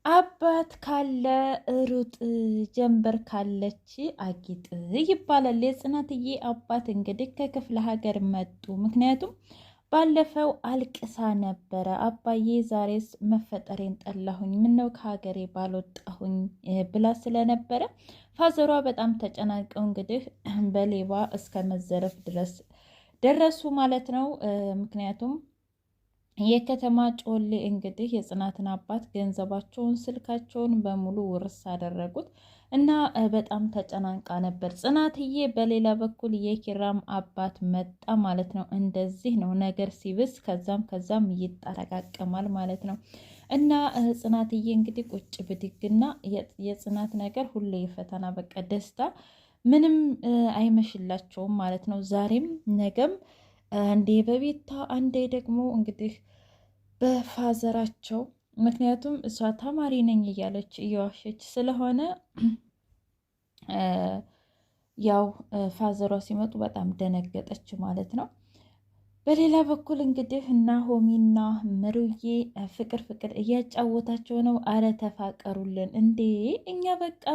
አባት ካለ ሩጥ ጀንበር ካለች አጊጥ ይባላል። የጽናትዬ አባት እንግዲህ ከክፍለ ሀገር መጡ። ምክንያቱም ባለፈው አልቅሳ ነበረ። አባዬ ዛሬስ መፈጠሬን ጠላሁኝ፣ ምነው ከሀገሬ ባልወጣሁኝ ብላ ስለነበረ ፋዘሯ በጣም ተጨናንቀው እንግዲህ በሌባ እስከ መዘረፍ ድረስ ደረሱ ማለት ነው። ምክንያቱም የከተማ ጮሌ እንግዲህ የጽናትን አባት ገንዘባቸውን፣ ስልካቸውን በሙሉ ውርስ አደረጉት እና በጣም ተጨናንቃ ነበር ጽናትዬ። በሌላ በኩል የኪራም አባት መጣ ማለት ነው። እንደዚህ ነው ነገር ሲብስ ከዛም ይጠረቃቀማል ማለት ነው። እና ጽናትዬ እንግዲህ ቁጭ ብድግና የጽናት ነገር ሁሌ ፈተና፣ በቃ ደስታ ምንም አይመሽላቸውም ማለት ነው። ዛሬም ነገም አንዴ በቤታ አንዴ ደግሞ እንግዲህ በፋዘራቸው። ምክንያቱም እሷ ተማሪ ነኝ እያለች እየዋሸች ስለሆነ ያው ፋዘሯ ሲመጡ በጣም ደነገጠች ማለት ነው። በሌላ በኩል እንግዲህ ናሆሚና ምሩዬ ፍቅር እያጫወታቸው ነው። አረ ተፋቀሩልን እንዴ! እኛ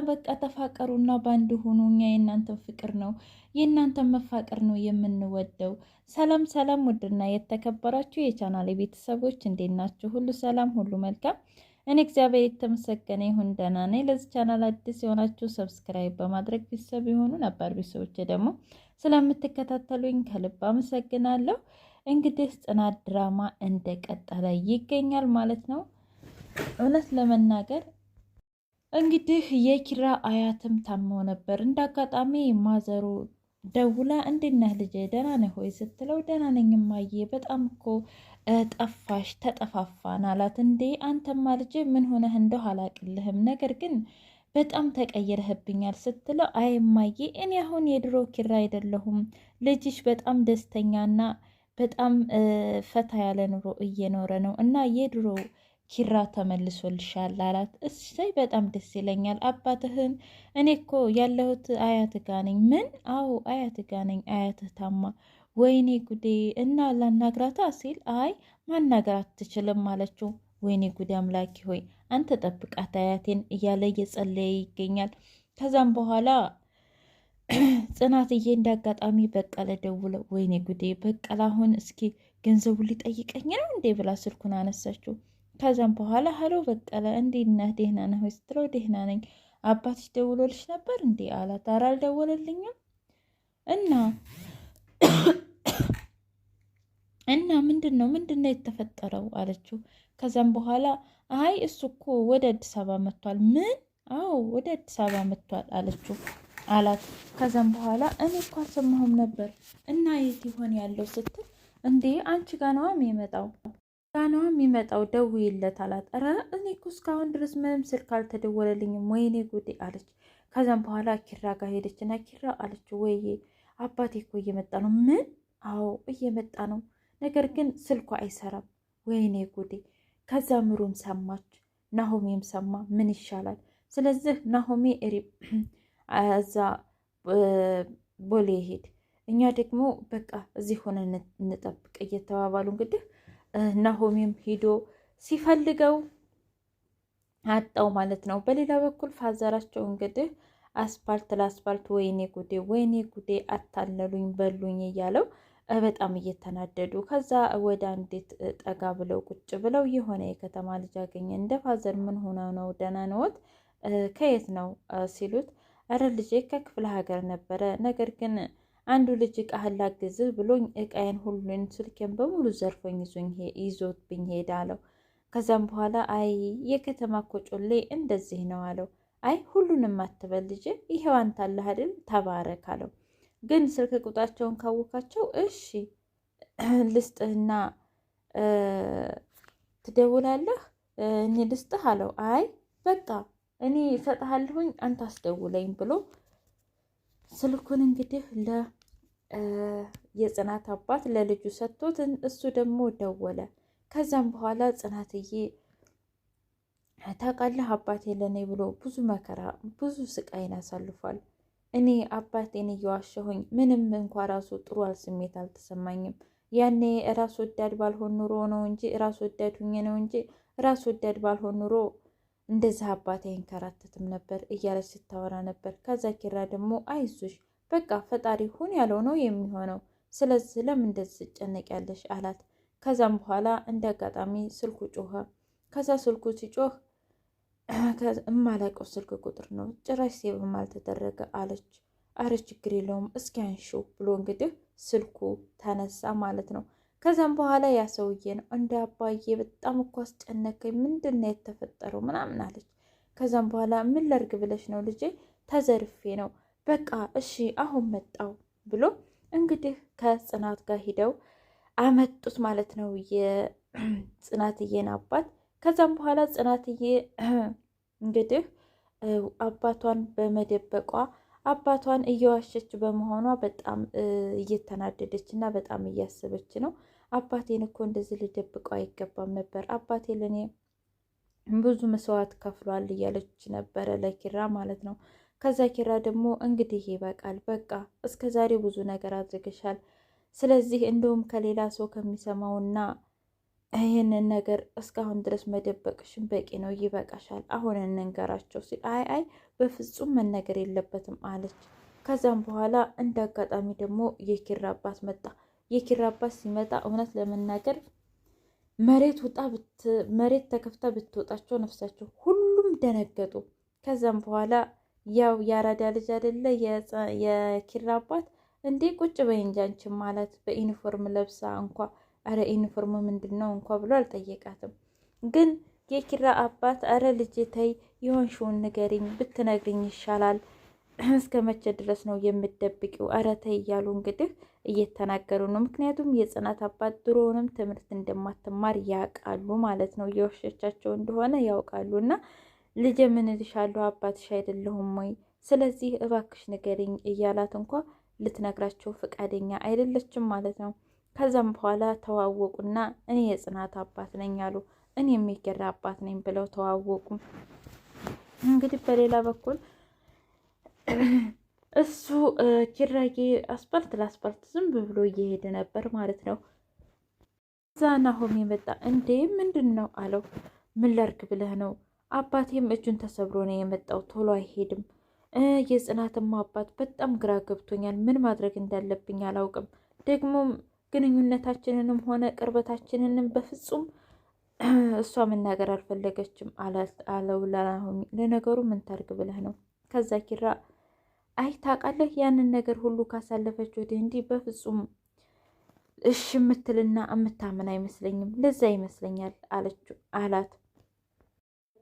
በቃ ተፋቀሩና በአንድ ሆኑ። እኛ የእናንተን ፍቅር ነው የእናንተን መፋቀር ነው የምንወደው። ሰላም ሰላም! ውድና የተከበራችሁ የቻናሌ ቤተሰቦች እንዴት ናችሁ? ሁሉ ሰላም፣ ሁሉ መልካም። እኔ እግዚአብሔር የተመሰገነ ይሁን ደህና ነኝ። ለዚህ ቻናል አዲስ የሆናችሁ ሰብስክራይብ በማድረግ ቤተሰብ የሆኑ ነባር ቤተሰቦች ደግሞ ስለምትከታተሉኝ ከልብ አመሰግናለሁ። እንግዲህ ጽናት ድራማ እንደቀጠለ ይገኛል ማለት ነው። እውነት ለመናገር እንግዲህ የኪራ አያትም ታመው ነበር። እንደ አጋጣሚ ማዘሩ ደውላ እንዴት ነህ ልጄ ደህና ነህ ሆይ ስትለው ደህና ነኝ እማዬ፣ በጣም እኮ ጠፋሽ ተጠፋፋን አላት። እንዴ አንተማ ልጄ ምን ሆነህ እንደው አላቅልህም፣ ነገር ግን በጣም ተቀይረህብኛል ስትለው አይ እማዬ እኔ አሁን የድሮ ኪራ አይደለሁም፣ ልጅሽ በጣም ደስተኛና በጣም ፈታ ያለ ኑሮ እየኖረ ነው እና የድሮ ኪራ ተመልሶልሻል አላት። እሰይ በጣም ደስ ይለኛል። አባትህን እኔ እኮ ያለሁት አያትህ ጋ ነኝ። ምን? አዎ አያትህ ጋ ነኝ። አያትህ ታማ። ወይኔ ጉዴ! እና ላናግራታ ሲል አይ ማናገራት ትችልም አለችው። ወይኔ ጉዴ አምላኪ ሆይ አንተ ጠብቃት አያቴን እያለ እየጸለየ ይገኛል። ከዛም በኋላ ጽናትዬ እንዳጋጣሚ በቀለ ደውለው ወይኔ ጉዴ በቀለ አሁን እስኪ ገንዘቡ ሊጠይቀኝ ነው እንዴ ብላ ስልኩን አነሳችው። ከዛም በኋላ ሀሎ በቀለ እንዴት ነህ ደህና ነህ ወይ ስትለው ደህና ነኝ፣ አባትሽ ደውሎልሽ ነበር እንዴ አላት። ኧረ አልደወለልኝም እና ምንድን ነው የተፈጠረው አለችው። ከዛም በኋላ አይ እሱ እኮ ወደ አዲስ አበባ መጥቷል። ምን? አዎ ወደ አዲስ አበባ መጥቷል አላት። ከዛም በኋላ እኔ እኮ አልሰማሁም ነበር እና የት ይሆን ያለው ስትል እንዴ አንቺ ጋ ነዋ የሚመጣው ደውዪለት አላት። ኧረ እኔ እኮ እስካሁን ድረስ ምንም ስልክ አልተደወለልኝም ወይኔ ጉዴ አለች። ከዛም በኋላ ኪራ ጋር ሄደችና ኪራ አለችው ወይዬ አባቴ እኮ እየመጣ ነው። ምን? አዎ እየመጣ ነው፣ ነገር ግን ስልኩ አይሰራም። ወይኔ ጉዴ። ከዛ ምሩም ሰማች፣ ናሆሜም ሰማ። ምን ይሻላል? ስለዚህ ናሆሜ እዛ ቦሌ ሄድ፣ እኛ ደግሞ በቃ እዚህ ሆነ እንጠብቅ እየተባባሉ እንግዲህ ናሆሜም ሂዶ ሲፈልገው አጣው ማለት ነው። በሌላ በኩል ፋዘራቸው እንግዲህ አስፓልት ለአስፓልት ወይኔ ጉዴ አታለሉኝ በሉኝ እያለው በጣም እየተናደዱ ከዛ ወደ አንዲት ጠጋ ብለው ቁጭ ብለው የሆነ የከተማ ልጅ አገኘ። እንደ ፋዘር ምን ሆነ ነው ደህና ነዎት? ከየት ነው ሲሉት እረ ልጄ ከክፍለ ሀገር ነበረ፣ ነገር ግን አንዱ ልጅ እቃህን ላግዝህ ብሎኝ እቃዬን ሁሉን ስልኬን በሙሉ ዘርፎኝ ይዞብኝ ሄደ አለው። ከዛም በኋላ አይ የከተማ እኮ ጮሌ እንደዚህ ነው አለው። አይ ሁሉንም አትበል ልጄ፣ ይሄው አንተ አለህ አይደል ተባረክ አለው። ግን ስልክ ቁጥራቸውን ካወካቸው እሺ ልስጥህና ትደውላለህ እኔ ልስጥህ አለው። አይ በቃ እኔ እሰጥሃለሁኝ አንተ አስደውለኝ ብሎ ስልኩን እንግዲህ የጽናት አባት ለልጁ ሰጥቶት እሱ ደግሞ ደወለ። ከዛም በኋላ ጽናትዬ ታውቃለህ አባቴ ለእኔ ብሎ ብዙ መከራ ብዙ ስቃይን አሳልፏል። እኔ አባቴን እየዋሸሁኝ ምንም እንኳ ራሱ ጥሩ ስሜት አልተሰማኝም። ያኔ ራስ ወዳድ ባልሆን ኑሮ ነው እንጂ ራስ ወዳድ ሁኜ ነው እንጂ ራስ ወዳድ ባልሆን ኑሮ እንደዚህ አባቴ አይንከራተትም ነበር እያለች ስታወራ ነበር። ከዛ ኪራ ደግሞ አይዞሽ በቃ ፈጣሪ ሁን ያለው ነው የሚሆነው፣ ስለዚህ ለምን እንደዚህ ትጨነቂያለሽ አላት። ከዛም በኋላ እንደ አጋጣሚ ስልኩ ጮኸ። ከዛ ስልኩ ሲጮህ እማላውቀው ስልክ ቁጥር ነው ጭራሽ ሴቭም አልተደረገ አለች። አረ ችግር የለውም እስኪ አንሺው ብሎ እንግዲህ ስልኩ ተነሳ ማለት ነው። ከዛም በኋላ ያ ሰውዬ ነው እንደ አባዬ በጣም እኮ አስጨነቀኝ፣ ምንድን ነው የተፈጠረው ምናምን አለች። ከዛም በኋላ ምን ላድርግ ብለሽ ነው ልጄ? ተዘርፌ ነው በቃ እሺ አሁን መጣው ብሎ እንግዲህ ከጽናት ጋር ሂደው አመጡት ማለት ነው የጽናትዬን አባት። ከዛም በኋላ ጽናትዬ እንግዲህ አባቷን በመደበቋ አባቷን እየዋሸች በመሆኗ በጣም እየተናደደች እና በጣም እያሰበች ነው። አባቴን እኮ እንደዚህ ልደብቀው አይገባም ነበር፣ አባቴ ለእኔ ብዙ መስዋዕት ከፍሏል እያለች ነበረ ለኪራ ማለት ነው። ከዛ ኪራ ደግሞ እንግዲህ ይበቃል፣ በቃ እስከ ዛሬ ብዙ ነገር አድርገሻል፣ ስለዚህ እንደውም ከሌላ ሰው ከሚሰማውና ይህንን ነገር እስካሁን ድረስ መደበቅሽን በቂ ነው፣ ይበቃሻል፣ አሁን እንንገራቸው ሲል አይ በፍጹም መነገር የለበትም አለች። ከዛም በኋላ እንደ አጋጣሚ ደግሞ የኪራ አባት መጣ። የኪራ አባት ሲመጣ እውነት ለመናገር መሬት ተከፍታ ብትወጣቸው ነፍሳቸው ሁሉም ደነገጡ። ከዛም በኋላ ያው የአራዳ ልጅ አይደለ የኪራ አባት እንዴ ቁጭ በይ እንጂ አንቺም ማለት በዩኒፎርም ለብሳ እንኳ አረ ዩኒፎርም ምንድን ነው እንኳ ብሎ አልጠየቃትም። ግን የኪራ አባት አረ ልጄ ተይ የሆንሽውን ንገሪኝ፣ ብትነግሪኝ ይሻላል፣ እስከ መቼ ድረስ ነው የምትደብቂው? አረ ተይ እያሉ እንግዲህ እየተናገሩ ነው። ምክንያቱም የጽናት አባት ድሮውንም ትምህርት እንደማትማር ያውቃሉ ማለት ነው፣ እየወሸቻቸው እንደሆነ ያውቃሉ። እና ልጄ ምን እልሻለሁ አባትሽ አይደለሁም ወይ? ስለዚህ እባክሽ ንገሪኝ እያላት እንኳ ልትነግራቸው ፈቃደኛ አይደለችም ማለት ነው። ከዛም በኋላ ተዋወቁና እኔ የጽናት አባት ነኝ አሉ። እኔ የሚኪራ አባት ነኝ ብለው ተዋወቁ። እንግዲህ በሌላ በኩል እሱ ኪራዬ አስፓልት ለአስፓልት ዝም ብሎ እየሄደ ነበር ማለት ነው። እዛ ናሆም የመጣ እንዴ ምንድን ነው አለው። ምን ላድርግ ብለህ ነው? አባቴም እጁን ተሰብሮ ነው የመጣው፣ ቶሎ አይሄድም። የጽናትም አባት በጣም ግራ ገብቶኛል፣ ምን ማድረግ እንዳለብኝ አላውቅም። ደግሞም ግንኙነታችንንም ሆነ ቅርበታችንንም በፍጹም እሷ መናገር አልፈለገችም አለው ለናሆሚ። ለነገሩ ምን ታርግ ብለህ ነው? ከዛ ኪራ አይ ታውቃለህ፣ ያንን ነገር ሁሉ ካሳለፈች ወዲህ እንዲህ በፍጹም እሺ የምትልና የምታምን አይመስለኝም፣ ለዛ ይመስለኛል አላት።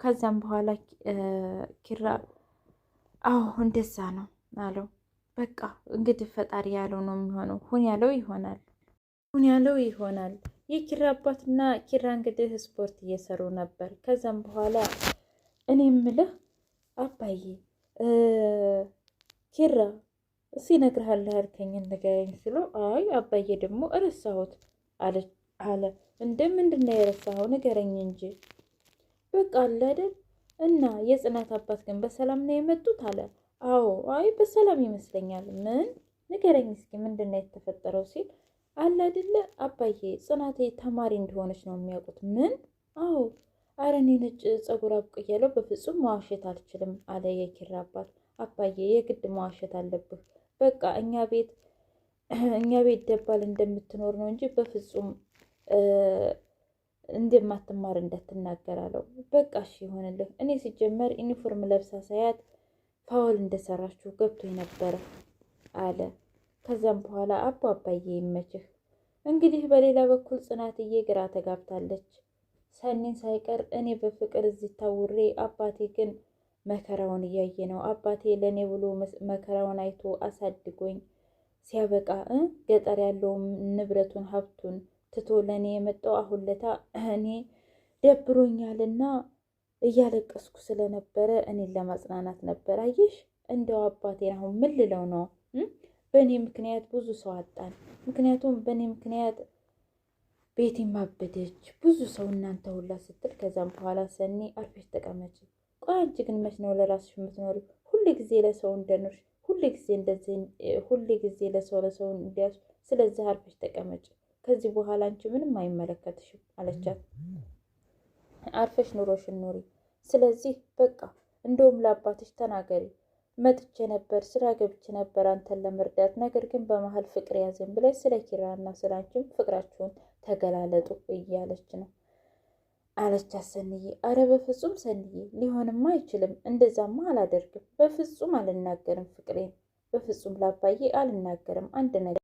ከዛም በኋላ ኪራ አዎ እንደዛ ነው አለው። በቃ እንግዲህ ፈጣሪ ያለው ነው የሚሆነው፣ ሁን ያለው ይሆናል፣ ሁን ያለው ይሆናል። የኪራ አባትና ኪራ እንግዲህ ስፖርት እየሰሩ ነበር። ከዛም በኋላ እኔ የምልህ አባዬ ኪራ እስኪ እነግርሃለሁ ያልከኝን ንገረኝ ስለው አይ አባዬ ደግሞ እረሳሁት አለ። እንደ ምንድን ነው የረሳኸው? ንገረኝ እንጂ በቃ አለ አይደል። እና የጽናት አባት ግን በሰላም ነው የመጡት አለ። አዎ አይ በሰላም ይመስለኛል። ምን ንገረኝ እስኪ ምንድን ነው የተፈጠረው ሲል አለ አይደለ አባዬ ጽናቴ ተማሪ እንደሆነች ነው የሚያውቁት። ምን? አዎ አረ እኔ ነጭ ጸጉር አብቅያለሁ፣ በፍጹም መዋሸት አልችልም አለ የኪራ አባት። አባዬ የግድ መዋሸት አለብህ፣ በቃ እኛ ቤት ደባል እንደምትኖር ነው እንጂ በፍጹም እንደማትማር እንዳትናገር አለው። በቃ እሺ ይሆንልህ። እኔ ሲጀመር ዩኒፎርም ለብሳ ሳያት ፋውል እንደሰራችሁ ገብቶኝ ነበረ አለ። ከዛም በኋላ አባዬ ይመችህ። እንግዲህ በሌላ በኩል ጽናትዬ ግራ ተጋብታለች። ሰኒን ሳይቀር እኔ በፍቅር እዚህ ታውሬ አባቴ ግን መከራውን እያየ ነው። አባቴ ለእኔ ብሎ መከራውን አይቶ አሳድጎኝ ሲያበቃ ገጠር ያለውን ንብረቱን ሀብቱን ትቶ ለእኔ የመጣው አሁን ለታ እኔ ደብሮኛልና እያለቀስኩ ስለነበረ እኔን ለማጽናናት ነበር። አየሽ እንደው አባቴን አሁን ምን ልለው ነው? በእኔ ምክንያት ብዙ ሰው አጣን። ምክንያቱም በእኔ ምክንያት ቤቴ ማበደች፣ ብዙ ሰው እናንተ ሁላ ስትል። ከዛም በኋላ ሰኒ አርፈሽ ተቀመጭ። ቆይ አንቺ ግን መች ነው ለራስሽ የምትኖሪው? ሁሌ ጊዜ ለሰው እንደኖርሽ፣ ሁሌ ጊዜ እንደዚህ፣ ሁሌ ጊዜ ለሰው እንዲያስ። ስለዚህ አርፈሽ ተቀመጭ። ከዚህ በኋላ አንቺ ምንም አይመለከትሽም አለቻት። አርፈሽ ኑሮሽን ኑሪ። ስለዚህ በቃ እንደውም ለአባትሽ ተናገሪ መጥቼ ነበር ስራ ገብቼ ነበር አንተን ለመርዳት፣ ነገር ግን በመሀል ፍቅር ያዘን ብለሽ ስለ ኪራና ስላንቺም ፍቅራችሁን ተገላለጡ እያለች ነው አለቻት ሰንዬ። አረ በፍጹም ሰንዬ ሊሆንማ አይችልም፣ እንደዛማ አላደርግም፣ በፍጹም አልናገርም፣ ፍቅሬን በፍጹም ላባዬ አልናገርም አንድ ነገር